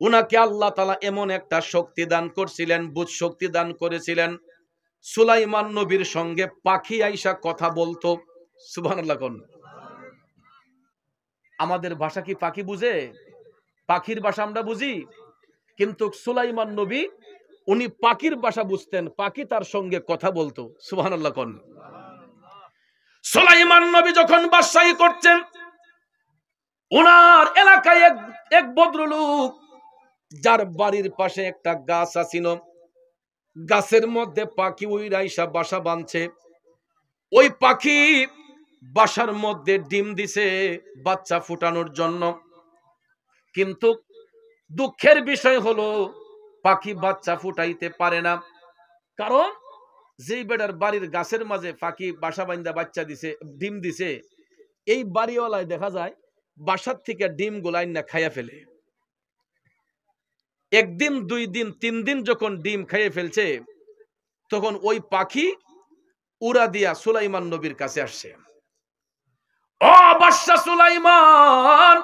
উনাকে আল্লাহ তাআলা এমন একটা শক্তি দান করছিলেন, বুঝ শক্তি দান করেছিলেন, সুলাইমান নবীর সঙ্গে পাখি আইসা কথা বলতো। সুবহানাল্লাহ কোন। আমাদের ভাষা কি পাখি বুঝে? পাখির ভাষা আমরা বুঝি, কিন্তু সুলাইমান নবী উনি পাখির ভাষা বুঝতেন, পাখি তার সঙ্গে কথা বলতো। সুবহানাল্লাহ কোন। সুলাইমান নবী যখন বাদশাহী করছেন, ওনার এলাকায় এক ভদ্রলোক, যার বাড়ির পাশে একটা গাছ আছিল, গাছের মধ্যে পাখি উইরাইসা বাসা বাঁধছে। ওই পাখি বাসার মধ্যে ডিম দিছে বাচ্চা ফুটানোর জন্য, কিন্তু দুঃখের বিষয় হলো পাখি বাচ্চা ফুটাইতে পারে না। কারণ যেই বেটার বাড়ির গাছের মাঝে পাখি বাসা বাঁধা বাচ্চা দিছে, ডিম দিছে, এই বাড়িওয়ালায় দেখা যায় বাসার থেকে ডিম গুলাই না খাইয়া ফেলে। একদিন, 2 দিন, 3 দিন যখন ডিম খাইয়ে ফেলছে, তখন ওই পাখি উড়া দিয়া সুলাইমান নবীর কাছে আসছে। ও বাদশা সুলাইমান,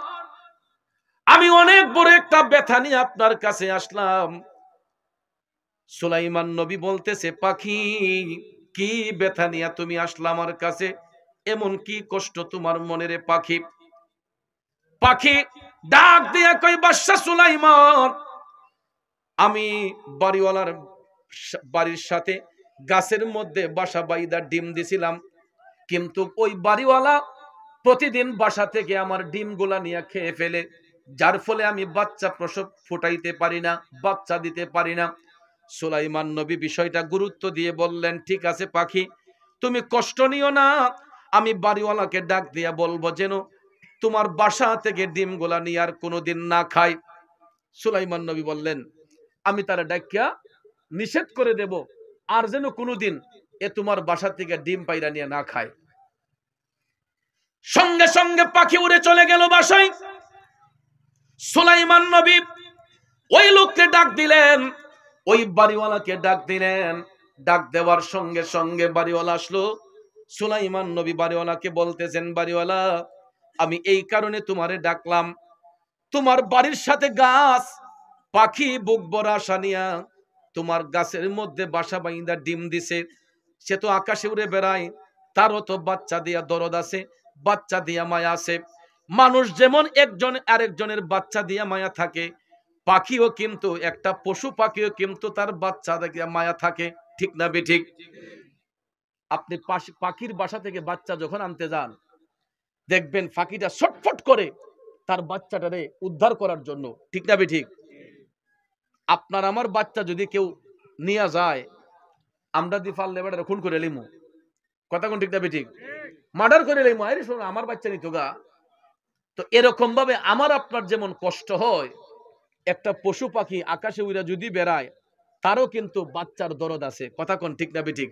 আমি অনেক বড় একটা ব্যথা নিয়ে আপনার কাছে আসলাম। সুলাইমান নবী বলতেছে, পাখি কি ব্যথা নিয়ে তুমি আসলা আমার কাছে? এমন কি কষ্ট তোমার মনে রে পাখি? পাখি ডাক দিয়া কই, বাদশা সুলাইমান, আমি বাড়িওয়ালার বাড়ির সাথে গাছের মধ্যে বাসা বাইদা ডিম দিছিলাম, কিন্তু ওই বাড়িওয়ালা প্রতিদিন বাসা থেকে আমার ডিমগুলা নিয়ে খেয়ে ফেলে, যার ফলে আমি বাচ্চা প্রসব ফুটাইতে পারি না, বাচ্চা দিতে পারি না। সুলাইমান নবী বিষয়টা গুরুত্ব দিয়ে বললেন, ঠিক আছে পাখি, তুমি কষ্ট নিও না, আমি বাড়িওয়ালাকে ডাক দিয়া বলবো যেন তোমার বাসা থেকে ডিমগুলা নিয়ে আর কোনোদিন না খায়। সুলাইমান নবী বললেন, আমি তারা ডাকিয়া নিষেধ করে দেব, আর যেন কোনোদিন এ তোমার বাসা থেকে ডিম পাইরা নিয়ে না খায়। সঙ্গে সঙ্গে পাখি উড়ে চলে গেল বাসায়। সুলাইমান নবী ওই লোককে ডাক দিলেন, ওই বাড়িওয়ালাকে ডাক দিলেন। ডাক দেওয়ার সঙ্গে সঙ্গে বাড়িওয়ালা আসলো। সুলাইমান নবী বাড়িওয়ালাকে বলতেছেন, বাড়িওয়ালা, আমি এই কারণে তোমারে ডাকলাম, তোমার বাড়ির সাথে গাছ, পাখি বুক ভরা আশা নিয়া তোমার গাছের মধ্যে বাসা বাইন্দা ডিম দিছে। সে তো আকাশে উড়ে বেড়ায়, তারও তো বাচ্চা দিয়া দরদ আছে, বাচ্চা দিয়া মায়া আছে। মানুষ যেমন একজন আরেকজনের বাচ্চা দিয়া মায়া থাকে, পাখিও কিন্তু, একটা পশু পাখিও কিন্তু তার বাচ্চা দিয়া মায়া থাকে। ঠিক না বেঠিক? আপনি পাখির বাসা থেকে বাচ্চা যখন আনতে যান, দেখবেন পাখিটা ছটফট করে তার বাচ্চাটারে উদ্ধার করার জন্য। ঠিক না বেঠিক? আপনার আমার বাচ্চা যদি কেউ নিয়ে যায়, আমরা দি পারলে বেটা খুন করে লিমু, কথা কোন ঠিক না বেঠিক? মার্ডার করে লিমু, আরে শোনো আমার বাচ্চা নিত গা। তো এরকম ভাবে আমার আপনার যেমন কষ্ট হয়, একটা পশু পাখি আকাশে উড়া যদি বেড়ায়, তারও কিন্তু বাচ্চার দরদ আছে। কথা কোন ঠিক না বেঠিক?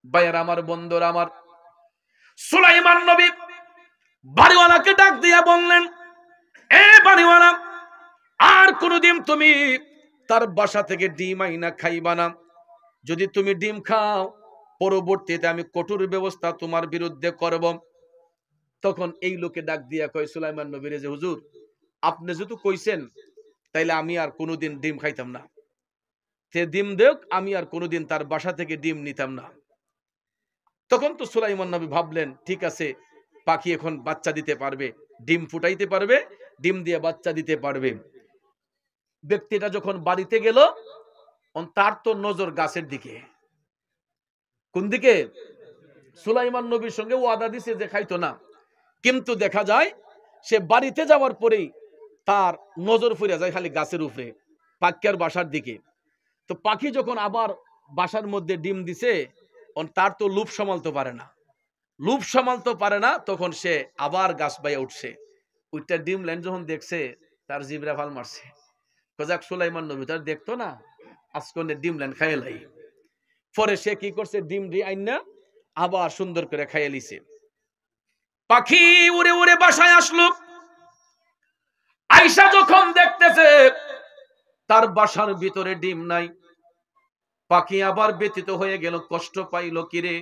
ভাইয়ার আমার, বন্ধুরা আমার, সুলাইমান নবী বাড়িওয়ালাকে ডাক দিয়া বললেন, এ বাড়িওয়ালা, আর কোনদিন তুমি তার বাসা থেকে ডিম আইনা খাইবা না। যদি তুমি ডিম খাও, পরবর্তীতে আমি কঠোর ব্যবস্থা তোমার বিরুদ্ধে করব। তখন এই লোকে ডাক দিয়া কয় সুলাইমান নবীরে, যে হুজুর, আপনি যেহেতু কইছেন, তাইলে আমি আর কোনোদিন ডিম খাইতাম না। সে ডিম দেখ, আমি আর কোনোদিন তার বাসা থেকে ডিম নিতাম না। তখন তো সুলাইমান নবী ভাবলেন, ঠিক আছে, পাখি এখন বাচ্চা দিতে পারবে, ডিম ফুটাইতে পারবে, ডিম দিয়ে বাচ্চা দিতে পারবে। ব্যক্তিটা যখন বাড়িতে গেল, তার তো নজর গাছের দিকে। কোন দিকে? সুলাইমান নবীর সঙ্গে ওয়াদা দিছে যে খাইতো না, কিন্তু দেখা যায় সে বাড়িতে যাওয়ার পরেই তার নজর ফিরে যায় খালি গাছের উপরে, পাখির বাসার দিকে। তো পাখি যখন আবার বাসার মধ্যে ডিম দিছে, তার তো লুপ সামালতে পারে না, লুপ সামালতে পারে না, তখন সে আবার গাছ বাইয়া উঠছে। ওইটা ডিম ল্যান্ড যখন দেখছে, তার জিবরা ফাল মারছে, কজাক সুলাইমান নবী তার দেখতো না, আজকে ডিম ল্যান্ড খাইয়ে লাই। পরে সে কি করছে, ডিম ডি আইনা আবার সুন্দর করে খাইয়ে লিছে। পাখি উড়ে উড়ে বাসায় আসলো। আয়েশা যখন দেখতেছে তার বাসার ভিতরে ডিম নাই, পাখি আবার ব্যথিত হয়ে গেল, কষ্ট পাইল, কিরে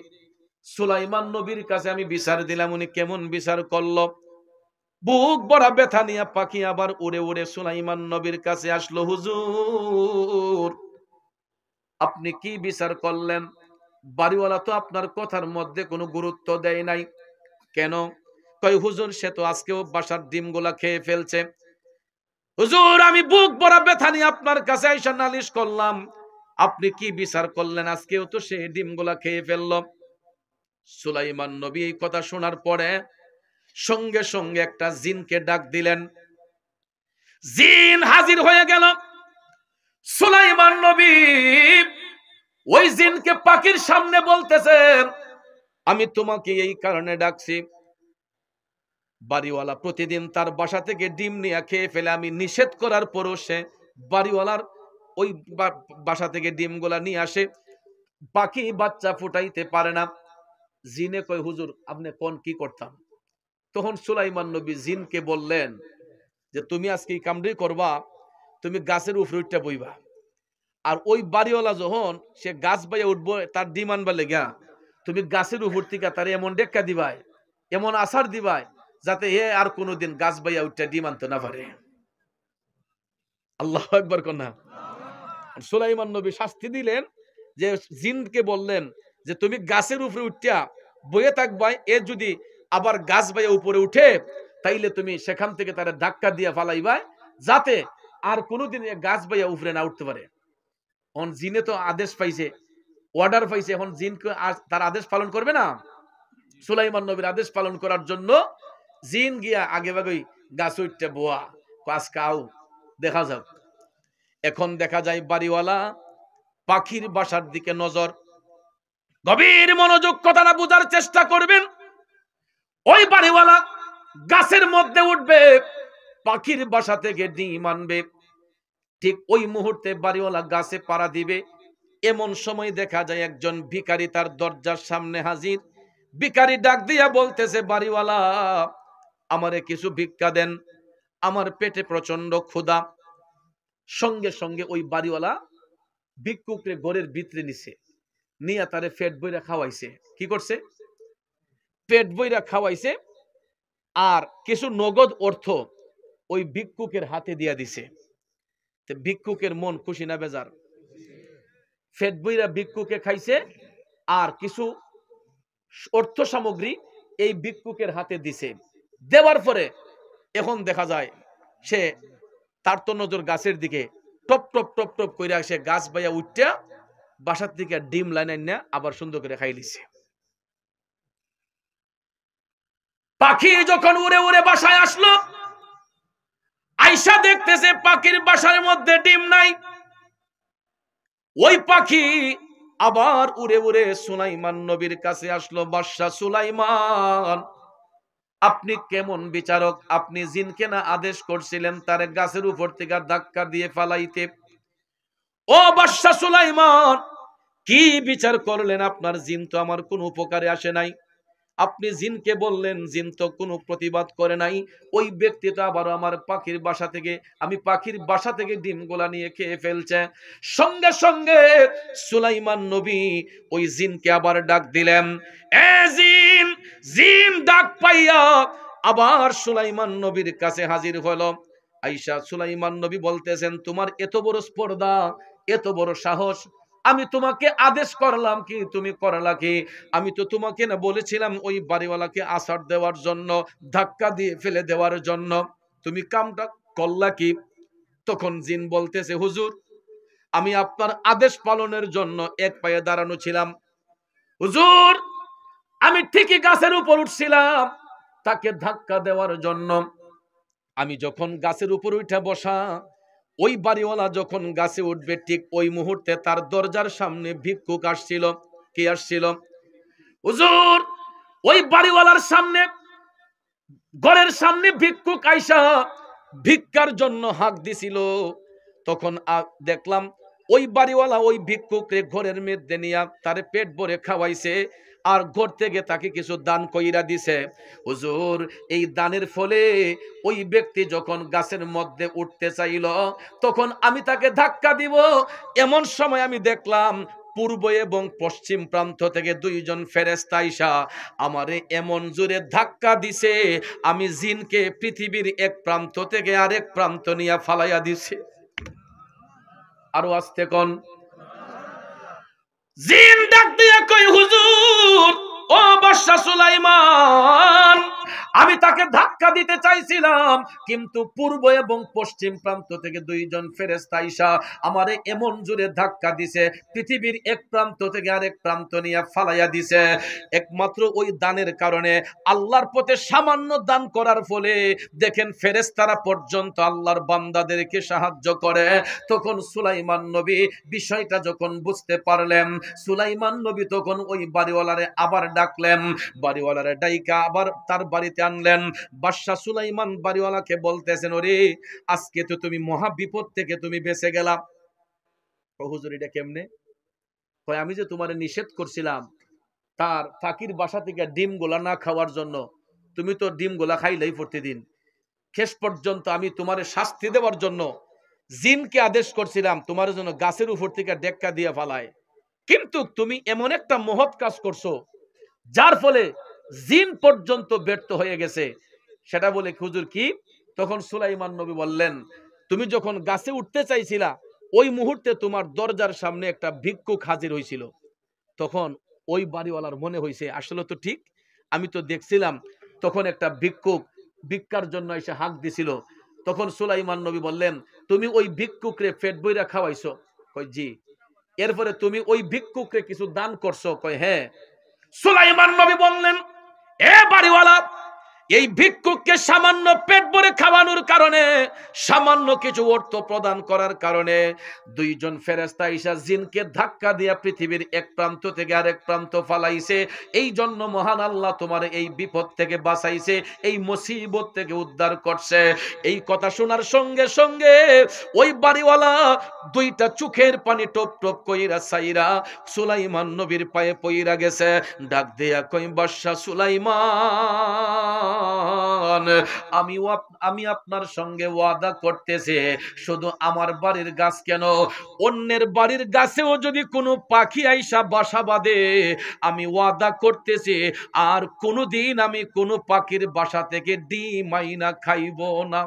সুলাইমান নবীর কাছে আমি বিচার দিলাম, উনি কেমন বিচার করলো? বুক ভরা ব্যথা নিয়ে পাখি আবার উড়ে উড়ে সুলাইমান নবীর কাছে আসলো। হুজুর, আপনি কি বিচার করলেন? বাড়িওয়ালা তো আপনার কথার মধ্যে কোনো গুরুত্ব দেয় নাই। কেন? কয় হুজুর, সে তো আজকেও বাসার ডিমগুলা খেয়ে ফেলছে। হুজুর, আমি বুক ভরা ব্যথা নিয়ে আপনার কাছে আইসা নালিশ করলাম, আপনি কি বিচার করলেন? আজকেও তো সে ডিমগুলা খেয়ে ফেললো। সুলাইমান নবী এই কথা শোনার পরে সঙ্গে সঙ্গে একটা জিনকে ডাক দিলেন। জিন হাজির হয়ে গেল। সুলাইমান নবী ওই জিনকে পাখির সামনে বলতেছেন, আমি তোমাকে এই কারণে ডাকছি, বাড়িওয়ালা প্রতিদিন তার বাসা থেকে ডিম নিয়ে খেয়ে ফেলে। আমি নিষেধ করার পরও সে বাড়িওয়ালার ওই বাসা থেকে ডিমগুলা নিয়ে আসে, পাখি বাচ্চা ফুটাইতে পারে না। জিনে কয়, হুজুর আপনি কোন কি করতাম? তখন সুলাইমান নবী জিনকে বললেন যে, তুমি আজকে এই কামড়ি করবা, তুমি গাছের উপরে উঠতে বইবা। আর ওই বাড়িওয়ালা যখন সে গাছ বাইয়া উঠবো তার ডিম আনবার লেগা, তুমি গাছের উপর থেকে তার এমন ডেক্কা দিবাই, এমন আসার দিবাই, যাতে এ আর কোনোদিন গাছ বাইয়া উঠতে ডিম আনতে না পারে। আল্লাহু আকবার কন্যা। সুলাইমান নবী শাস্তি দিলেন, যে জিনকে বললেন যে তুমি গাছের উপরে উঠিয়া বইয়ে থাকবাই, এ যদি আবার গাছ বাইয়া উপরে উঠে তাইলে তুমি সেখান থেকে তার ধাক্কা দিয়া ফালাইবাই, যাতে আর কোনোদিন এ গাছ বাইয়া উপরে না উঠতে পারে। এখন জিনে তো আদেশ পাইছে, অর্ডার পাইছে, এখন জিন তার আদেশ পালন করবে না? সুলাইমান নবীর আদেশ পালন করার জন্য জিন গিয়া আগে ভাগেই গাছ উঠতে বোয়া পাঁচ কাউ দেখা যাক। এখন দেখা যায় বাড়িওয়ালা পাখির বাসার দিকে নজর। গভীর মনোযোগ কথাটা বোঝার চেষ্টা করবেন। ওই বাড়িওয়ালা গাছের মধ্যে উঠবে, পাখির বাসা থেকে ডিম আনবে। ঠিক ওই মুহূর্তে বাড়িওয়ালা গাছে পাড়া দিবে, এমন সময় দেখা যায় একজন ভিখারি তার দরজার সামনে হাজির। ভিখারি ডাক দিয়া বলতেছে, বাড়িওয়ালা আমারে কিছু ভিক্ষা দেন, আমার পেটে প্রচন্ড ক্ষুধা। সঙ্গে সঙ্গে ওই বাড়িওয়ালা ভিক্ষুকরে ঘরের ভিতরে নিছে, নিয়ে তারে পেট বইরা খাওয়াইছে। কি করছে? পেট বইরা খাওয়াইছে। আর কিছু নগদ অর্থ ওই ভিক্ষুকের হাতে দিয়া দিছে। ভিক্ষুকের মন খুশি না বেজার? পেট বইরা ভিক্ষুকে খাইছে, আর কিছু অর্থ সামগ্রী এই ভিক্ষুকের হাতে দিছে। দেওয়ার পরে এখন দেখা যায় সে, তার তো নজর গাছের দিকে, টপ টপ টপ টপ কইরা সে গাছ বাইয়া উঠটা বাসার থেকে ডিম লাইন না আবার সুন্দর করে খাই লিছে। পাখি যখন উড়ে উড়ে বাসায় আসলো, আয়সা দেখতেছে পাখির বাসার মধ্যে ডিম নাই। ওই পাখি আবার উড়ে উড়ে সুলাইমান নবীর কাছে আসলো। বাদশা সুলাইমান, আপনি কেমন বিচারক? আপনি জিনকে না আদেশ করছিলেন তার গাছের উপর থেকে ধাক্কা দিয়ে ফালাইতে? ও বাদশা সুলাইমান, কি বিচার করলেন? আপনার জিন তো আমার কোনো উপকারে আসে নাই। আপনি জিনকে বললেন, জিন তো কোনো প্রতিবাদ করে নাই। ওই ব্যক্তিটা আবার আমার পাখির বাসা থেকে, আমি পাখির বাসা থেকে ডিমগুলা নিয়ে খেয়ে ফেলছে। সঙ্গে সঙ্গে সুলাইমান নবী ওই জিনকে আবার ডাক দিলেন। এ জিন! জিন ডাক পাইয়া আবার সুলাইমান নবীর কাছে হাজির হলো। আইসা সুলাইমান নবী বলতেছেন, তোমার এত বড় স্পর্ধা, এত বড় সাহস, আমি তোমাকে আদেশ করলাম কি তুমি করলা কি? আমি তো তোমাকে না বলেছিলাম ওই বাড়িওয়ালাকে আসার দেওয়ার জন্য, ধাক্কা দিয়ে ফেলে দেওয়ার জন্য, তুমি কামটা করলা কি? তখন জিন বলতেছে, হুজুর আমি আপনার আদেশ পালনের জন্য এক পায়ে দাঁড়ানো ছিলাম। হুজুর আমি ঠিকই গাছের উপর উঠছিলাম তাকে ধাক্কা দেওয়ার জন্য। আমি যখন গাছের উপর উঠে বসা, ওই বাড়িওয়ালা যখন গাছে উঠবে ঠিক ওই মুহূর্তে তার দরজার সামনে ভিক্ষুক আসছিল। কি আসছিল? হুজুর ওই বাড়িওয়ালার সামনে, ঘরের সামনে ভিক্ষুক আইসা ভিক্ষার জন্য হাঁক দিছিল। তখন দেখলাম ওই বাড়িওয়ালা ওই ভিক্ষুকরে ঘরের মধ্যে নিয়া তারে পেট ভরে খাওয়াইছে, আর ঘর থেকে তাকে কিছু দান কইরা দিছে। হুজুর এই দানের ফলে ওই ব্যক্তি যখন গাছের মধ্যে উঠতে চাইল, তখন আমি তাকে ধাক্কা দিব, এমন সময় আমি দেখলাম পূর্ব এবং পশ্চিম প্রান্ত থেকে দুইজন ফেরেশতা আইসা আমারে এমন জোরে ধাক্কা দিছে, আমি জিনকে পৃথিবীর এক প্রান্ত থেকে আরেক প্রান্ত নিয়ে ফালাইয়া দিছে। আরো আস্তে কোন। জিন ডাক দিয়া কই, হুজুর ও বাদশা সুলাইমান, আমি তাকে ধাক্কা দিতে চাইছিলাম, কিন্তু পূর্ব এবং পশ্চিম প্রান্ত থেকে দুইজন ফেরেশতা আইসা আমারে এমন জোরে ধাক্কা দিছে, পৃথিবীর এক প্রান্ত থেকে আরেক প্রান্ত নিয়ে ফালাইয়া দিছে। একমাত্র ওই দানের কারণে, আল্লাহর পথে সামান্য দান করার ফলে দেখেন ফেরেশতারা পর্যন্ত আল্লাহর বান্দাদেরকে সাহায্য করে। তখন সুলাইমান নবী বিষয়টা যখন বুঝতে পারলেন, সুলাইমান নবী তখন ওই বাড়িওয়ালারে আবার ডাকলেন, বাড়িওয়ালারে ডাইকা আবার তার বাড়িতে আনলেন। বাদশা সুলাইমান বাড়িওয়ালাকে বলতেছেন, ওরে আজকে তো তুমি মহা বিপদ থেকে তুমি বেঁচে গেলা। ও হুজুর এটা কেমনে? কয় আমি যে তোমারে নিষেধ করছিলাম তার ফাকির বাসা থেকে ডিম গোলা না খাওয়ার জন্য, তুমি তো ডিম গোলা খাইলেই প্রতিদিন। শেষ পর্যন্ত আমি তোমারে শাস্তি দেওয়ার জন্য জিনকে আদেশ করছিলাম তোমার জন্য গাছের উপর থেকে ডেক্কা দিয়ে ফালায়, কিন্তু তুমি এমন একটা মহৎ কাজ করছো যার ফলে জিন পর্যন্ত ব্যর্থ হয়ে গেছে। সেটা বলে হুজুর কি? তখন সুলাইমান নবী বললেন, তুমি যখন গাছে উঠতে চাইছিলা ওই মুহূর্তে তোমার দরজার সামনে একটা ভিক্ষুক হাজির হয়েছিল। তখন ওই বাড়িওয়ালার মনে হয়েছে আসলে তো ঠিক, আমি তো দেখছিলাম তখন একটা ভিক্ষুক ভিক্ষার জন্য এসে হাঁক দিছিল। তখন সুলাইমান নবী বললেন, তুমি ওই ভিক্ষুকরে পেট বইরা খাওয়াইছো? কই জি। এরপরে তুমি ওই ভিক্ষুকরে কিছু দান করছো? কয় হ্যাঁ। সুলাইমান নবী বললেন, এ বাড়িওয়ালা, এই ভিক্ষুককে সামান্য পেট ভরে খাওয়ানোর কারণে, সামান্য কিছু অর্থ প্রদান করার কারণে দুইজন ফেরেশতা ঈশা জিনকে ধাক্কা দিয়া পৃথিবীর এক প্রান্ত থেকে আরেক প্রান্ত ফালাইছে। এই জন্য মহান আল্লাহ তোমার এই বিপদ থেকে বাঁচাইছে, এই মুসিবত থেকে উদ্ধার করছে। এই কথা শোনার সঙ্গে সঙ্গে ওই বাড়িওয়ালা দুইটা চোখের পানি টপ টপ কইরা সাইরা সুলাইমান নবীর পায়ে পইরা গেছে। ডাক দিয়া কই, বাদশা সুলাইমান, আমি আপনার সঙ্গে ওয়াদা করতেছি, শুধু আমার বাড়ির গাছ কেন, অন্যের বাড়ির গাছেও যদি কোনো পাখি আইসা বাসা বাঁধে, আমি ওয়াদা করতেছি আর কোনোদিন আমি কোনো পাখির বাসা থেকে ডিম আইনা খাইব না।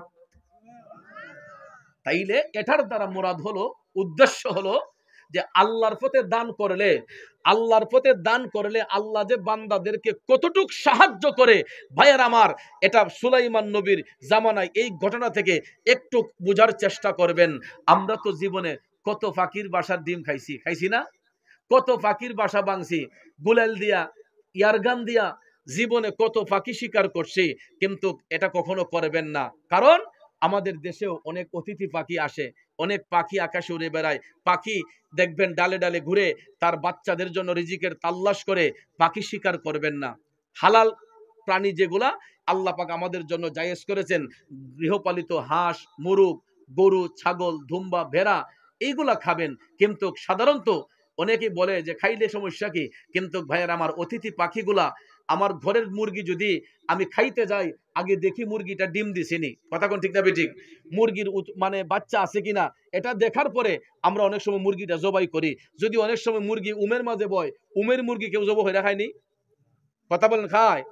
তাইলে এটার দ্বারা মুরাদ হলো, উদ্দেশ্য হলো যে আল্লাহর পথে দান করলে, আল্লাহর পথে দান করলে আল্লাহ যে বান্দাদেরকে কতটুক সাহায্য করে। ভাইয়ের আমার, এটা সুলাইমান নবীর জামানায় এই ঘটনা থেকে একটু বোঝার চেষ্টা করবেন। আমরা তো জীবনে কত ফাকির বাসার ডিম খাইছি না? কত ফাকির বাসা ভাঙছি গুলাল দিয়া, ইয়ারগান দিয়া, জীবনে কত ফাঁকি শিকার করছি, কিন্তু এটা কখনো করবেন না। কারণ আমাদের দেশেও অনেক অতিথি পাখি আসে, অনেক পাখি আকাশে উড়ে বেড়ায়। পাখি দেখবেন ডালে ডালে ঘুরে তার বাচ্চাদের জন্য রিজিকের তাল্লাশ করে। পাখি শিকার করবেন না। হালাল প্রাণী যেগুলা আল্লাহ পাক আমাদের জন্য জায়েজ করেছেন, গৃহপালিত হাঁস, মুরগ, গরু, ছাগল, ধুম্বা, ভেড়া, এইগুলা খাবেন। কিন্তু সাধারণত অনেকেই বলে যে খাইলে সমস্যা কি, কিন্তু ভাইয়ের আমার অতিথি পাখিগুলা, আমার ঘরের মুরগি যদি আমি খাইতে যাই, আগে দেখি মুরগিটা ডিম দিছেনি, কথা কোন ঠিক না বেঠিক, মুরগির মানে বাচ্চা আছে কিনা, এটা দেখার পরে আমরা অনেক সময় মুরগিটা জবাই করি। যদি অনেক সময় মুরগি উমের মাঝে বয়, উমের মুরগি কেউ জবাই হয়ে খায়নি, কথা বলেন খায়?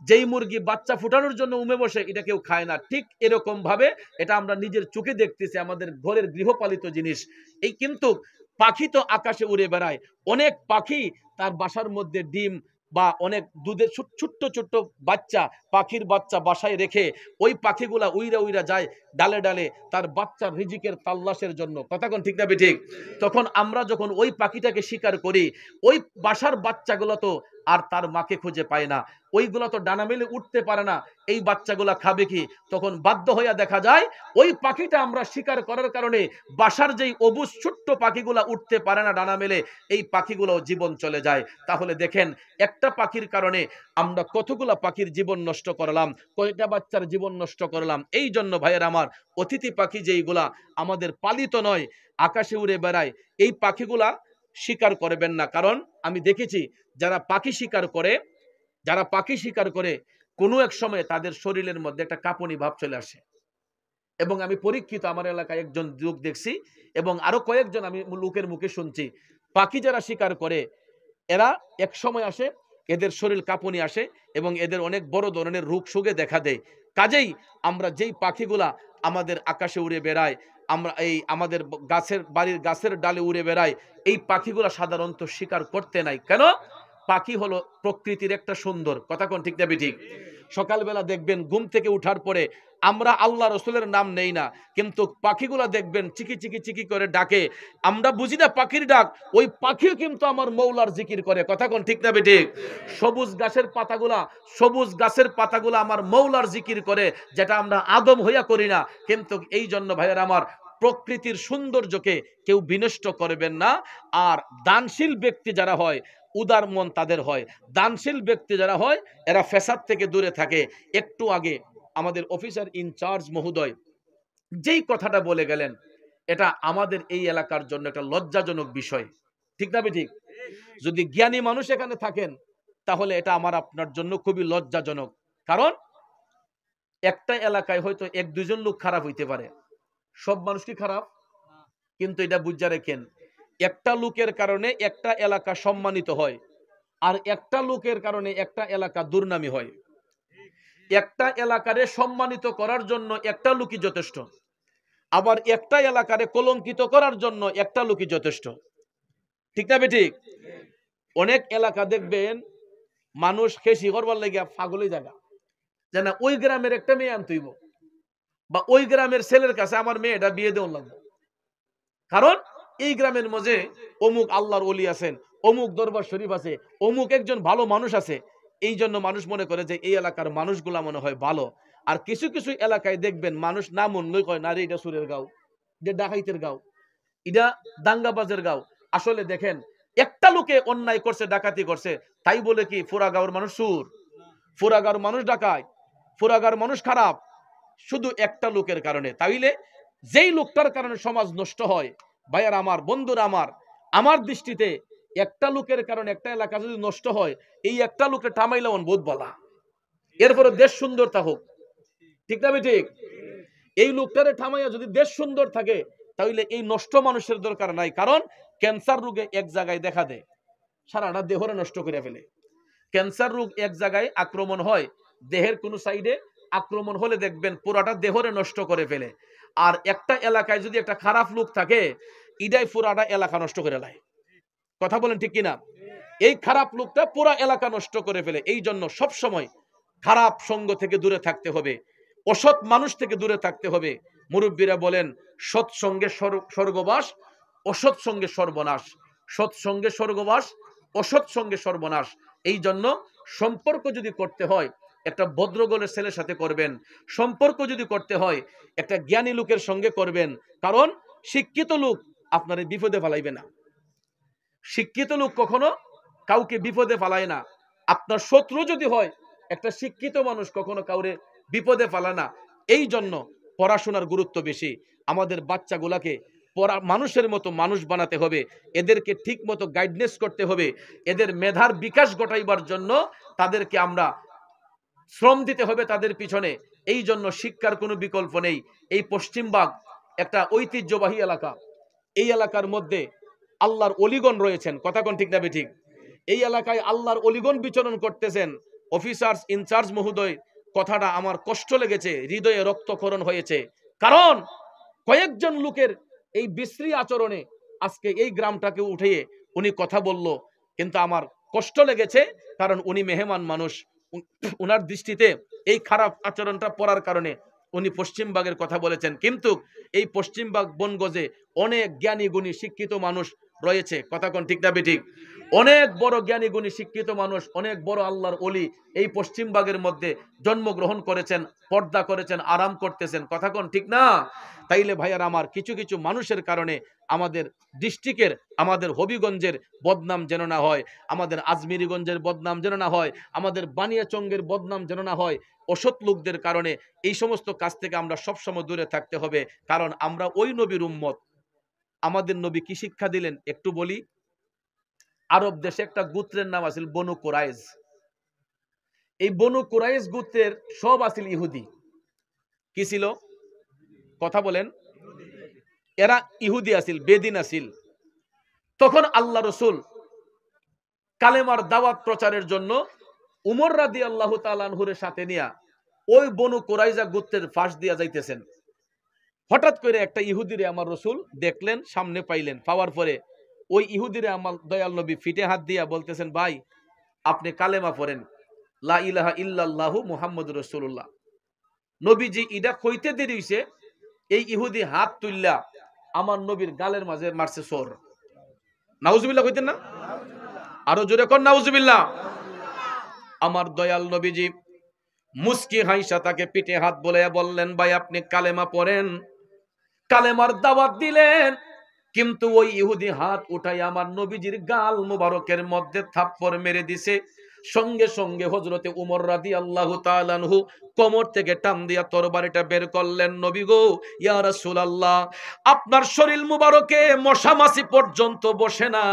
যেই মুরগি বাচ্চা ফুটানোর জন্য উমে বসে, এটা কেউ খায় না। ঠিক এরকম ভাবে এটা আমরা নিজের চোখে দেখতেছি, আমাদের ঘরের গৃহপালিত জিনিস। এই কিন্তু পাখি তো আকাশে উড়ে বেড়ায়, অনেক পাখি তার বাসার মধ্যে ডিম বা অনেক দুধের ছোট্ট ছোট্ট বাচ্চা, পাখির বাচ্চা বাসায় রেখে ওই পাখিগুলা উইরা উইরা যায় ডালে ডালে তার বাচ্চার রিজিকের তাল্লাশের জন্য, কথা কোন ঠিক না বেঠিক? তখন আমরা যখন ওই পাখিটাকে শিকার করি, ওই বাসার বাচ্চাগুলো তো আর তার মাকে খুঁজে পায় না, ওইগুলো তো ডানা মেলে উঠতে পারে না, এই বাচ্চাগুলা খাবে কি? তখন বাধ্য হইয়া দেখা যায় ওই পাখিটা আমরা শিকার করার কারণে বাসার যেই অবুজ ছোট্ট পাখিগুলা উঠতে পারে না ডানা মেলে, এই পাখিগুলো জীবন চলে যায়। তাহলে দেখেন একটা পাখির কারণে আমরা কতগুলা পাখির জীবন নষ্ট করলাম, কয়টা বাচ্চার জীবন নষ্ট করলাম। এই জন্য ভাইয়ের আমার, অতিথি পাখি যেইগুলা আমাদের পালিত নয়, আকাশে উড়ে বেড়ায়, এই পাখিগুলা শিকার করবেন না। কারণ আমি দেখেছি যারা পাখি শিকার করে কোনো এক সময় তাদের শরীরের মধ্যে একটা কাঁপুনি ভাব চলে আসে। এবং আমি পরীক্ষিত, আমার এলাকায় একজন লোক দেখছি এবং আরো কয়েকজন আমি লোকের মুখে শুনছি, পাখি যারা শিকার করে এরা এক সময় আসে, এদের শরীর কাঁপুনি আসে এবং এদের অনেক বড় ধরনের রোগ শোকে দেখা দেয়। কাজেই আমরা যেই পাখিগুলা আমাদের আকাশে উড়ে বেড়ায়, আমরা এই আমাদের গাছের বাড়ির গাছের ডালে উড়ে বেড়ায়, এই পাখিগুলা সাধারণত শিকার করতে নাই। কেন? পাখি হলো প্রকৃতির একটা সুন্দর, কথা কোন ঠিক না ঠিক? সকালবেলা দেখবেন ঘুম থেকে উঠার পরে আমরা আল্লাহ রসুলের নাম নেই না, কিন্তু পাখিগুলা দেখবেন চিকি চিকি চিকি করে ডাকে। আমরা বুঝি না পাখির ডাক, ওই পাখিও কিন্তু আমার মৌলার জিকির করে, কথা কোন ঠিক না ঠিক? সবুজ গাছের পাতাগুলা আমার মৌলার জিকির করে, যেটা আমরা আদম হইয়া করি না। কিন্তু এই জন্য ভাইয়ের আমার, প্রকৃতির সৌন্দর্যকে কেউ বিনষ্ট করবেন না। আর দানশীল ব্যক্তি যারা হয়, উদার মন তাদের হয়। দানশীল ব্যক্তি যারা হয় এরা ফ্যাসাদ থেকে দূরে থাকে। একটু আগে আমাদের অফিসার ইনচার্জ মহোদয় যেই কথাটা বলে গেলেন, এটা আমাদের এই এলাকার জন্য একটা লজ্জাজনক বিষয়, ঠিক না ঠিক? যদি জ্ঞানী মানুষ এখানে থাকেন তাহলে এটা আমার আপনার জন্য খুবই লজ্জাজনক। কারণ একটা এলাকায় হয়তো এক দুজন লোক খারাপ হইতে পারে, সব মানুষ কি খারাপ? কিন্তু এটা বুঝা রেখেন, একটা লোকের কারণে একটা এলাকা সম্মানিত হয়, আর একটা লোকের কারণে একটা এলাকা দুর্নামি হয়। একটা এলাকারে সম্মানিত করার জন্য একটা লোকই যথেষ্ট, আবার একটা এলাকারে কলঙ্কিত করার জন্য একটা লোকই যথেষ্ট, ঠিক না ঠিক? অনেক এলাকা দেখবেন মানুষ খেসি করবার লাগিয়া পাগলের জায়গা, যে না ওই গ্রামের একটা মেয়ে আনতেইব, বা ওই গ্রামের ছেলের কাছে আমার মেয়েটা বিয়ে দেওয়া লাগবে, কারণ এই গ্রামের মধ্যে অমুক আল্লাহর ওলি আছেন, অমুক দরবার শরীফ আছে, অমুক একজন ভালো মানুষ আছে। এই জন্য মানুষ মনে করে যে এই এলাকার মানুষগুলা মনে হয় ভালো। আর কিছু কিছু এলাকায় দেখবেন মানুষ না মনলেই কয় না রে এটা সুরের গাঁও, এটা ডাকাইতের গাঁও, এটা দাঙ্গাবাজের গাঁও। আসলে দেখেন, একটা লোকে অন্যায় করছে, ডাকাতি করছে, তাই বলে কি পুরা গাঁওর মানুষ সুর? পুরা গাঁওর মানুষ ডাকায়, পুরা গাঁওর মানুষ খারাপ? শুধু একটা লোকের কারণে। তাইলে যেই লোকটার কারণে সমাজ নষ্ট হয়, ভাইয়ার আমার, বন্ধুরা আমার, আমার দৃষ্টিতে একটা লোকের কারণে একটা এলাকা যদি নষ্ট হয়, এই একটা লোকে থামাইলে বোধ বলা, এরপরে দেশ সুন্দর থাকুক, ঠিক না ঠিক? এই লোকটারে থামাইয়া যদি দেশ সুন্দর থাকে, তাহলে এই নষ্ট মানুষের দরকার নাই। কারণ ক্যান্সার রোগে এক জায়গায় দেখা দেয়, সারাটা দেহরে নষ্ট করে ফেলে। ক্যান্সার রোগ এক জায়গায় আক্রমণ হয়, দেহের কোন সাইডে আক্রমণ হলে দেখবেন পুরাটা দেহরে নষ্ট করে ফেলে। আর একটা এলাকায় যদি একটা খারাপ লোক থাকে, ইডাই পুরাটা এলাকা নষ্ট করে দেয়, কথা বলেন ঠিক কিনা? এই খারাপ লোকটা পুরা এলাকা নষ্ট করে ফেলে। এই জন্য সব সময় খারাপ সঙ্গ থেকে দূরে থাকতে হবে, অসৎ মানুষ থেকে দূরে থাকতে হবে। মুরব্বীরা বলেন, সৎ সঙ্গে স্বর্গবাস, অসৎ সঙ্গে সর্বনাশ। সৎ সঙ্গে স্বর্গবাস, অসৎ সঙ্গে সর্বনাশ। এই জন্য সম্পর্ক যদি করতে হয় একটা ভদ্রগণের ছেলের সাথে করবেন, সম্পর্ক যদি করতে হয় একটা জ্ঞানী লোকের সঙ্গে করবেন। কারণ শিক্ষিত লোক আপনার বিপদে ফেলাইবে না, শিক্ষিত লোক কখনো কাউকে বিপদে ফেলায় না। আপনার শত্রু যদি হয়, একটা শিক্ষিত মানুষ কখনো কাউরে বিপদে ফেলায় না। এই জন্য পড়াশোনার গুরুত্ব বেশি। আমাদের বাচ্চাগুলাকে মানুষের মতো মানুষ বানাতে হবে, এদেরকে ঠিক মতো গাইডনেস করতে হবে, এদের মেধার বিকাশ ঘটাইবার জন্য তাদেরকে আমরা শ্রম দিতে হবে তাদের পিছনে। এই জন্য শিক্ষার কোনো বিকল্প নেই। এই পশ্চিমবাগ একটা ঐতিহ্যবাহী এলাকা, এই এলাকার মধ্যে আল্লাহর অলিগণ রয়েছেন, কথা কোন ঠিক না ঠিক? এই এলাকায় আল্লাহর অলিগণ বিচরণ করতেছেন। অফিসার্স ইনচার্জ মহোদয় কথাটা আমার কষ্ট লেগেছে, হৃদয়ে রক্তক্ষরণ হয়েছে। কারণ কয়েকজন লোকের এই বিশ্রী আচরণে আজকে এই গ্রামটাকে উঠিয়ে উনি কথা বলল, কিন্তু আমার কষ্ট লেগেছে। কারণ উনি মেহমান মানুষ, উনার দৃষ্টিতে এই খারাপ আচরণটা পড়ার কারণে উনি পশ্চিমবাগের কথা বলেছেন। কিন্তু এই পশ্চিমবাগ বনগজে অনেক জ্ঞানী গুণী শিক্ষিত মানুষ রয়েছে, কথা কোন ঠিক না ঠিক? অনেক বড় জ্ঞানী গুণী শিক্ষিত মানুষ, অনেক বড় আল্লাহর ওলি এই পশ্চিমবাগের মধ্যে জন্মগ্রহণ করেছেন, পর্দা করেছেন, আরাম করতেছেন, কথা কোন ঠিক না? তাইলে ভাইয়ার আমার, কিছু কিছু মানুষের কারণে আমাদের ডিস্ট্রিক্টের, আমাদের হবিগঞ্জের বদনাম যেন না হয়, আমাদের আজমিরিগঞ্জের বদনাম যেন না হয়, আমাদের বানিয়াচঙ্গের বদনাম যেন না হয়। অসৎ লোকদের কারণে এই সমস্ত কাজ থেকে আমরা সবসময় দূরে থাকতে হবে। কারণ আমরা ওই নবীর উম্মত। আমাদের নবী কি শিক্ষা দিলেন একটু বলি। আরব দেশে একটা গোত্রের নাম আছিল বনু কুরাইজ। এই বনু কুরাইজ গোত্রের সব আছিল ইহুদি। কি ছিল? কথা বলেন। এরা ইহুদি আছিল, বেদিন আছিল। তখন আল্লাহ রসুল কালেমার দাওয়াত প্রচারের জন্য উমর রাদিয়াল্লাহু তাআলা আনহুর সাথে নিয়া ওই বনু কুরাইজা গোত্রের ফাঁস দিয়া যাইতেছেন। হঠাৎ করে একটা ইহুদিরে আমার রসুল দেখলেন, সামনে পাইলেন, পাওয়ার পরে ওই ইহুদিরে আমার দয়াল নবী ফিটে হাত দিয়া বলতেছেন, ভাই আপনি কালেমা পড়েন, লা ইলাহা ইল্লাল্লাহু মুহাম্মাদুর রাসূলুল্লাহ। নবীজি ইডা কইতে দেরি হইছে, এই ইহুদি হাত তুললা আমার নবীর গালের মাঝে মারছে সর। নাউজুবিল্লাহ কইতেন না? আরো জোরে কোন নাউজুবিল্লাহ। আমার দয়াল নবীজি মুস্কি হাইসা তাকে পিঠে হাত বলাইয়া বললেন, ভাই আপনি কালেমা পড়েন। কালেমার দাওয়াত দিলেন, কিন্তু ওই ইহুদি হাত উঠাই আমার নবীজির গাল মুবারকের মধ্যে থাপ্পড় মেরে দিছে। সঙ্গে সঙ্গে হযরতে উমর রাদিয়াল্লাহু তাআলা আনহু কোমর থেকে টান দিয়া তরবারিটা বের করলেন। নবী গো, ইয়া রাসূলুল্লাহ, আপনার শরীর মুবারকে মশা মাছি পর্যন্ত বসে না।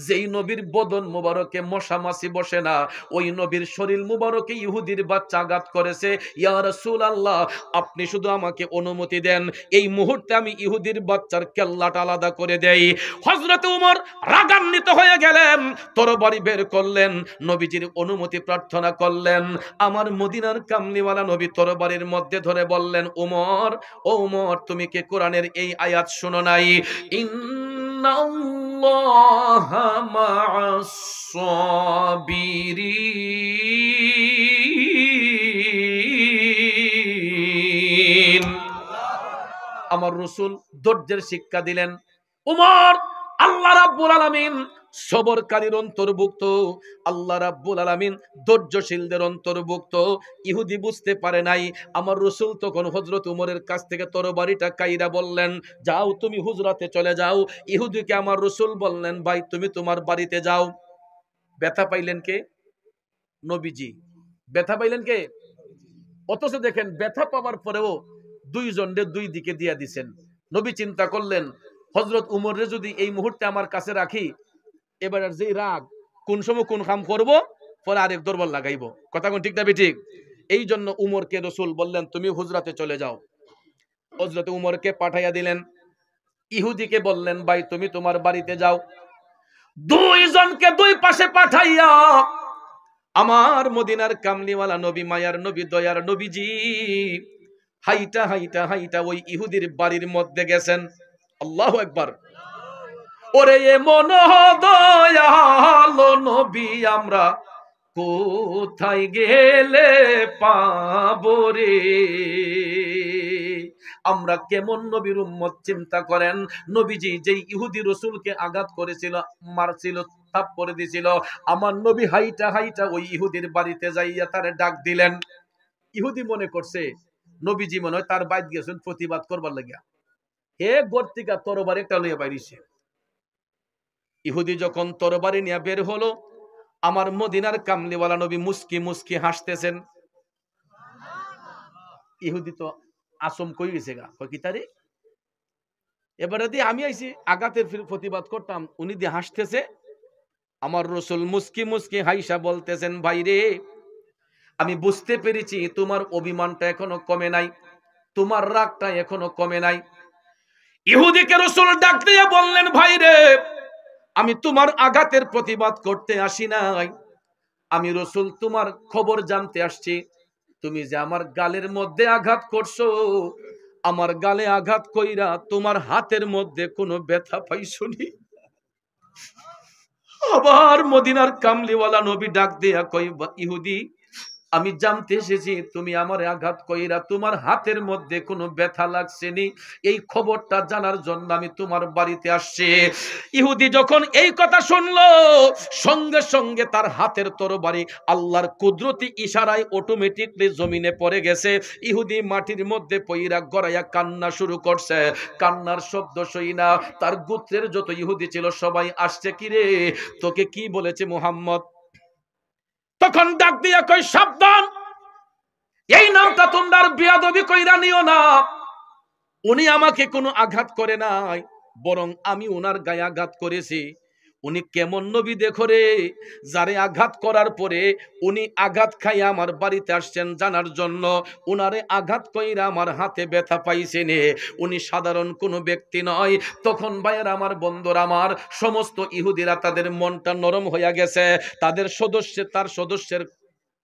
যেই নবীর বদন মুবারকে মশা মাছি বসে না, ওই নবীর শরীর মুবারকে ইহুদির বাচ্চা আঘাত করেছে। ইয়া রাসূলুল্লাহ, আপনি শুধু আমাকে অনুমতি দেন, এই মুহূর্তে আমি ইহুদির বাচ্চার কেল্লাটা আলাদা করে দেই। হযরত উমর রাগান্বিত হয়ে গেলেন, তরবারি বের করলেন, নবীজির অনুমতি প্রার্থনা করলেন। আমার মদিনার কামলিওয়ালা নবী তরবারির মধ্যে ধরে বললেন, উমর, ও উমর, তুমি কি কোরআনের এই আয়াত শুনো নাই? ইন্নাল্লাহা মা'আস সাবিরিন। আমার রাসূল ধৈর্যের শিক্ষা দিলেন। উমর, আল্লাহ রাব্বুল আলামিন সবরকারীর অন্তর্ভুক্ত, আল্লাহ রাব্বুল আলামিন ধৈর্যশীলদের অন্তর্ভুক্ত। ইহুদি বুঝতে পারে নাই। আমার রাসূল তখন হযরত উমরের কাছ থেকে তরবারিটা কাইরা বললেন, যাও তুমি হুজরাতে চলে যাও। ইহুদিকে আমার রাসূল বললেন, ভাই তুমি তোমার বাড়িতে যাও। ব্যথা পাইলেন কে? নবীজি। ব্যথা পাইলেন কে? অথচ দেখেন ব্যথা পাওয়ার পরেও দুইজনরে দুই দিকে দিয়া দিছেন। নবী চিন্তা করলেন, হযরত উমরে যদি এই মুহূর্তে আমার কাছে রাখি, এবার আর যে রাগ, কোন সময় কোন কাম করব, পরে আরেক দরবার লাগাইব। কথা কোন ঠিক না ঠিক? এই জন্য উমরকে রাসূল বললেন, তুমি হুজরাতে চলে যাও। হযরত উমরকে পাঠাইয়া দিলেন। ইহুদিকে বললেন, ভাই তুমি তোমার বাড়িতে যাও। দুইজনকে দুই পাশে পাঠাইয়া আমার মদিনার কামলিওয়ালা নবী, মায়ার নবী, দয়ার নবীজি হাইটা হাইটা হাইটা ওই ইহুদির বাড়ির মধ্যে গেছেন। আল্লাহু আকবার। ওরে এমন দয়ালো নবী আমরা কোথায় গেলে পাবো রে? আমরা কেমন নবীর উম্মত চিন্তা করেন। নবীজি যেই ইহুদি রাসূলকে আঘাত করেছিল, মারছিল, থাপ্পড় দিছিল, আমার নবী হাইটা হাইটা ওই ইহুদির বাড়িতে যাইয়া তারে ডাক দিলেন। ইহুদি মনে করছে নবীজি মনে হয় তার বাইত গেছেন প্রতিবাদ করবার লাগিয়া। হে গর্তিকা তরবারি একটা লইয়া বাইরিছে। ইহুদি যখন তরবারি নিয়ে বের হলো, আমার মদিনার কামলিওয়ালা নবী মুস্কি মুস্কি হাসতেছেন। ইহুদি তো আসম কই গেছে গা, কই কি তারে? এবারে দিয়ে আমি আইছি আঘাতের প্রতিবাদ করতাম, উনি দিয়ে হাসতেছে। আমার রাসূল মুস্কি মুস্কি হাইসা বলতেছেন, ভাই রে, আমি বুঝতে পেরেছি তোমার অভিমানটা এখনো কমে নাই, তোমার রাগটা এখনো কমে নাই। ইহুদিকে রাসূল ডাক দিয়ে বললেন, ভাই রে, আমি তোমার আঘাতের প্রতিবাদ করতে আসি নাই, আমি রাসূল তোমার খবর জানতে আসছি। তুমি যে আমার গালের মধ্যে আঘাত করছো, আমার গালে আঘাত কইরা তোমার হাতের মধ্যে কোনো ব্যথা পাইছনি? আবার মদিনার কামলিওয়ালা নবী ডাক দিয়া কই, ইহুদি, আমি জানতে এসেছি তুমি আমার আঘাত কইরা তোমার হাতের মধ্যে কোনো ব্যথা লাগছেনি, এই খবরটা জানার জন্য আমি তোমার বাড়িতে আসছি। ইহুদি যখন এই কথা শুনলো, সঙ্গে সঙ্গে তার হাতের তরবারি আল্লাহর কুদরতি ইশারায় অটোমেটিকলি জমিনে পড়ে গেছে। ইহুদি মাটির মধ্যে পইরা গড়াইয়া কান্না শুরু করছে। কান্নার শব্দ শুই না তার গোত্রের যত ইহুদি ছিল সবাই আসছে, কিরে তোকে কি বলেছে মুহাম্মদ? তখন ডাক দিয়া কই, সাবধান, এই নামটা তোমরা বেয়াদবি কইরা নিও না। উনি আমাকে কোনো আঘাত করে নাই, বরং আমি ওনার গায়ে আঘাত করেছি। উনি কেমন নবী দেখো রে, যারে আঘাত করার পরে উনি আঘাত খাই আমার বাড়িতে আসছেন জানার জন্য, উনারে আঘাত কইরা আমার হাতে ব্যথা পাইছেন। উনি সাধারণ কোনো ব্যক্তি নয়। তখন ভাইয়ের আমার, বন্ধুরা আমার, সমস্ত ইহুদিরা তাদের মনটা নরম হইয়া গেছে। তার সদস্যের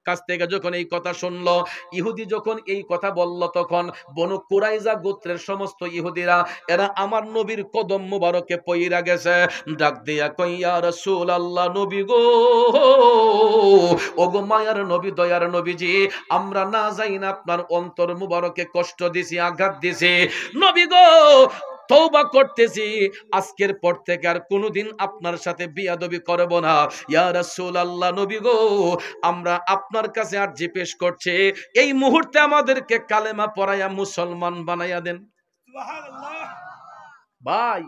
কাছ থেকে যখন এই কথা শুনলো, ইহুদি যখন এই কথা বলল, তখন বনু কুরাইজা গোত্রের সমস্ত ইহুদিরা এরা আমার নবীর কদম মুবারকে পইরা গেছে। ডাক দিয়া কই, ইয়া রাসূলুল্লাহ, নবী গো, ওগো মায়ার নবী, দয়ার নবীজি, আমরা না যাই না আপনার অন্তর মুবারকে কষ্ট দিছি, আঘাত দিছি। নবী গো, তওবা করতেছি, আজকের পর থেকে আর কোনোদিন আপনার সাথে বিয়াদবি করব না। ইয়া রাসূলুল্লাহ, নবী গো, আমরা আপনার কাছে আরজি পেশ করছি, এই মুহূর্তে আমাদেরকে কালেমা পড়াইয়া মুসলমান বানাইয়া দেন। সুবহানাল্লাহ। ভাই,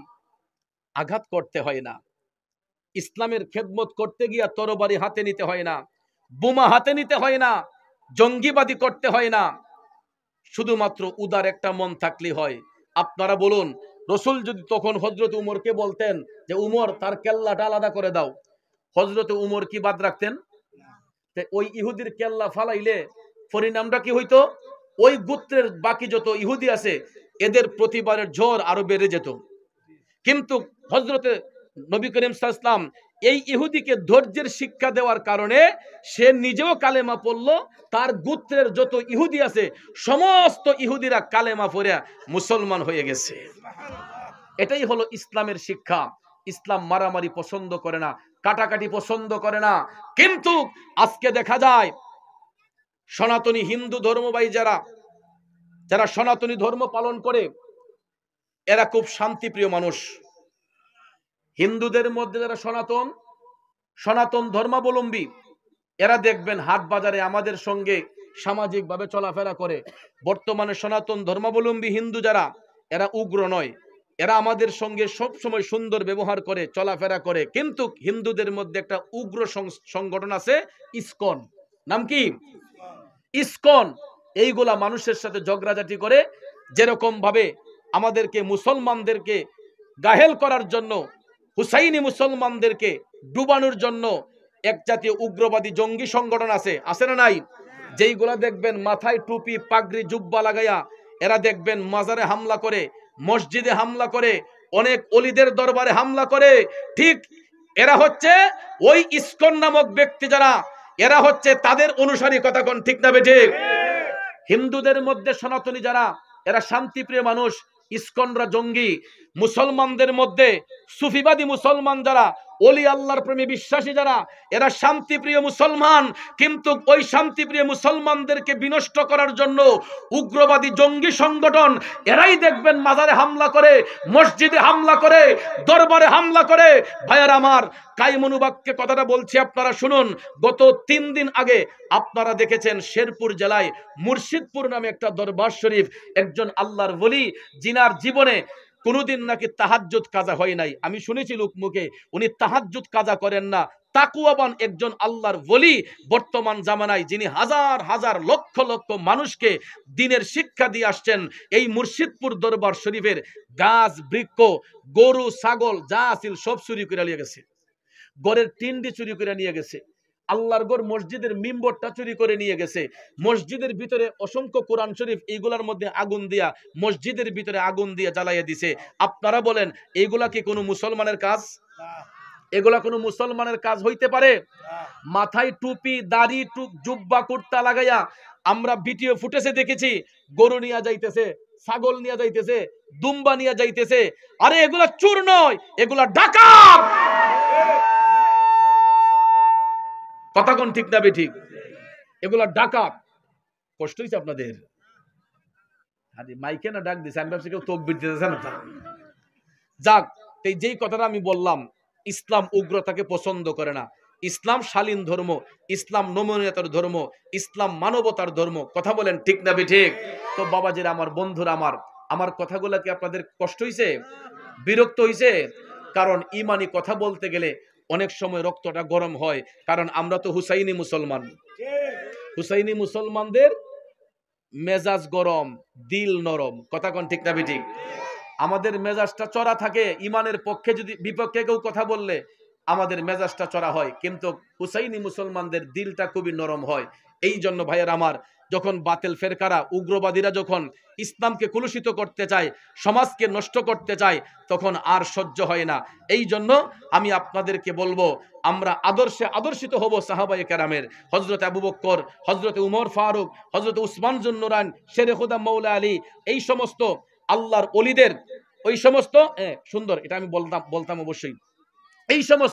আঘাত করতে হয় না, ইসলামের খেদমত করতে গিয়া তরবারি হাতে নিতে হয় না, বোমা হাতে নিতে হয় না, জঙ্গিবাদী করতে হয় না, শুধুমাত্র উদার একটা মন থাকলে হয়। আপনারা বলুন, রসুল যদি তখন হযরত উমরকে বলতেন যে উমর, তার কেল্লাটা আলাদা করে দাও, হযরত উমর কি বাদ রাখতেন? ওই ইহুদির কেল্লা ফালাইলে পরিণামটা কি হইতো? ওই গোত্রের বাকি যত ইহুদি আছে এদের প্রতিবারের ঝড় আরো বেড়ে যেত। কিন্তু হযরতে নবী করিম সাল্লাল্লাহু আলাইহি ওয়াসাল্লাম এই ইহুদিকে ধৈর্যের শিক্ষা দেওয়ার কারণে সে নিজেও কালেমা পড়ল, তার গোত্রের যত ইহুদি আছে সমস্ত ইহুদিরা কালেমা পড়ে মুসলমান হয়ে গেছে। এটাই হলো ইসলামের শিক্ষা। ইসলাম মারামারি পছন্দ করে না, কাটাকাটি পছন্দ করে না। কিন্তু আজকে দেখা যায় সনাতনী হিন্দু ধর্মবাহী যারা সনাতনী ধর্ম পালন করে, এরা খুব শান্তিপ্রিয় মানুষ। হিন্দুদের মধ্যে যারা সনাতন ধর্মাবলম্বী, এরা দেখবেন হাট বাজারে আমাদের সঙ্গে সামাজিকভাবে চলাফেরা করে। বর্তমানে সনাতন ধর্মাবলম্বী হিন্দু যারা, এরা উগ্র নয়, এরা আমাদের সঙ্গে সব সময় সুন্দর ব্যবহার করে, চলাফেরা করে। কিন্তু হিন্দুদের মধ্যে একটা উগ্র সংগঠন আছে, ইসকন। নাম কি? ইসকন। এইগুলা মানুষের সাথে ঝগড়াঝাটি করে, যেরকম ভাবে আমাদেরকে মুসলমানদেরকে গাহেল করার জন্য, হুসাইনি মুসলমানদেরকে ডুবানোর জন্য এক জাতীয় উগ্রবাদী জঙ্গি সংগঠন আছে না নাই? যেইগুলা দেখবেন মাথায় টুপি, পাগড়ি, জুব্বা লাগাইয়া, এরা দেখবেন মাজারে হামলা করে, মসজিদে হামলা করে, অনেক অলিদের দরবারে হামলা করে। ঠিক এরা হচ্ছে ওই ইসকন নামক ব্যক্তি যারা, এরা হচ্ছে তাদের অনুসারী। কথা কোন ঠিক না বেঠিক? হিন্দুদের মধ্যে সনাতনী যারা, এরা শান্তিপ্রিয় মানুষ, ইসকনরা জঙ্গি। মুসলমানদের মধ্যে সুফিবাদী মুসলমান যারা, ওলি আল্লাহর প্রেমে বিশ্বাসী যারা, এরা শান্তিপ্রিয় মুসলমান। কিন্তু ওই শান্তিপ্রিয় মুসলমানদেরকে বিনষ্ট করার জন্য উগ্রবাদী জঙ্গি সংগঠন, এরাই দেখবেন মাজারে হামলা করে, মসজিদে হামলা করে, দরবারে হামলা করে। ভাইয়ার আমার, কাইমনুবাক্যে কথাটা বলছি, আপনারা শুনুন। গত 3 দিন আগে আপনারা দেখেছেন শেরপুর জেলায় মুর্শিদপুর নামে একটা দরবার শরীফ, একজন আল্লাহর ওলি, জিনার জীবনে কোনোদিন নাকি তাহাজ্জুদ কাজা হয় নাই। আমি শুনেছি লোকমুখে উনি তাহাজ্জুদ কাজা করেন না, তাকুয়াবান একজন আল্লাহর ওলি বর্তমান জামানায়, যিনি হাজার হাজার লক্ষ লক্ষ মানুষকে দ্বীনের শিক্ষা দিয়ে আসছেন। এই মুর্শিদপুর দরবার শরীফের গাছ, বৃক্ষ, গরু, ছাগল যা আছিল সব চুরি করে নিয়ে গেছে। গড়ের টিন্ডি চুরি করে নিয়ে গেছে। আল্লাহর ঘর মসজিদের মিম্বরটা চুরি করে নিয়ে গেছে। মসজিদের ভিতরে অসংখ্য কোরআন শরীফ, এইগুলার মধ্যে আগুন দিয়া, মসজিদের ভিতরে আগুন দিয়ে জ্বালাইয়া দিছে। আপনারা বলেন, এইগুলা কি কোনো মুসলমানের কাজ? এগুলা কোনো মুসলমানের কাজ হইতে পারে? মাথায় টুপি, দাড়ি, জুব্বা, কুর্তা লাগাইয়া আমরা ভিডিও ফুটেজে দেখেছি, গরু নিয়ে যাইতেছে, ছাগল নিয়ে যাইতেছে, দুম্বা নিয়ে যাইতেছে। আরে এগুলা চোর নয়, এগুলা ডাকাত। কথা কোন ঠিক না বেঠিক? এগুলা ডাকাত। কষ্ট হইছে আপনাদের? আরে মাইকে না ডাক দিছে, আমি ভাবছি কেউ তকবীর দিতেছে না। যাক, এই যেই কথাটা আমি বললাম, ইসলাম উগ্রতাকে পছন্দ করে না। ইসলাম শালীন ধর্ম, ইসলাম নমনীয়তার ধর্ম, ইসলাম মানবতার ধর্ম। কথা বলেন ঠিক না বেঠিক? তো বাবাজিরা আমার, বন্ধুরা আমার কথাগুলা কি আপনাদের কষ্ট হইছে, বিরক্ত হইছে? কারণ ইমানি কথা বলতে গেলে অনেক সময় রক্তটা গরম হয়, কারণ আমরা তো হুসাইনি মুসলমান। হুসাইনি মুসলমানদের মেজাজ গরম, দিল নরম। কথা কোন ঠিক না বেঠিক? আমাদের মেজাজটা চড়া থাকে। ইমানের পক্ষে যদি বিপক্ষে কেউ কথা বললে আমাদের মেজাজটা চড়া হয়, কিন্তু হুসাইনি মুসলমানদের দিলটা খুবই নরম হয়। এই জন্য ভাইয়ের আমার, যখন বাতিল ফেরকারা উগ্রবাদীরা যখন ইসলামকে কলুষিত করতে চায়, সমাজকে নষ্ট করতে চায়, তখন আর সহ্য হয় না। এই জন্য আমি আপনাদেরকে বলবো, আমরা আদর্শে আদর্শিত হব সাহাবায়ে কেরামের। হযরত আবু বকর, হযরত উমর ফারুক, হযরত উসমান জুন নুরাইন, শেরে খুদা মৌলা আলী, এই সমস্ত আল্লাহর ওলিদের ওই সমস্ত সুন্দর, এটা আমি বলতাম অবশ্যই, এই সমস্ত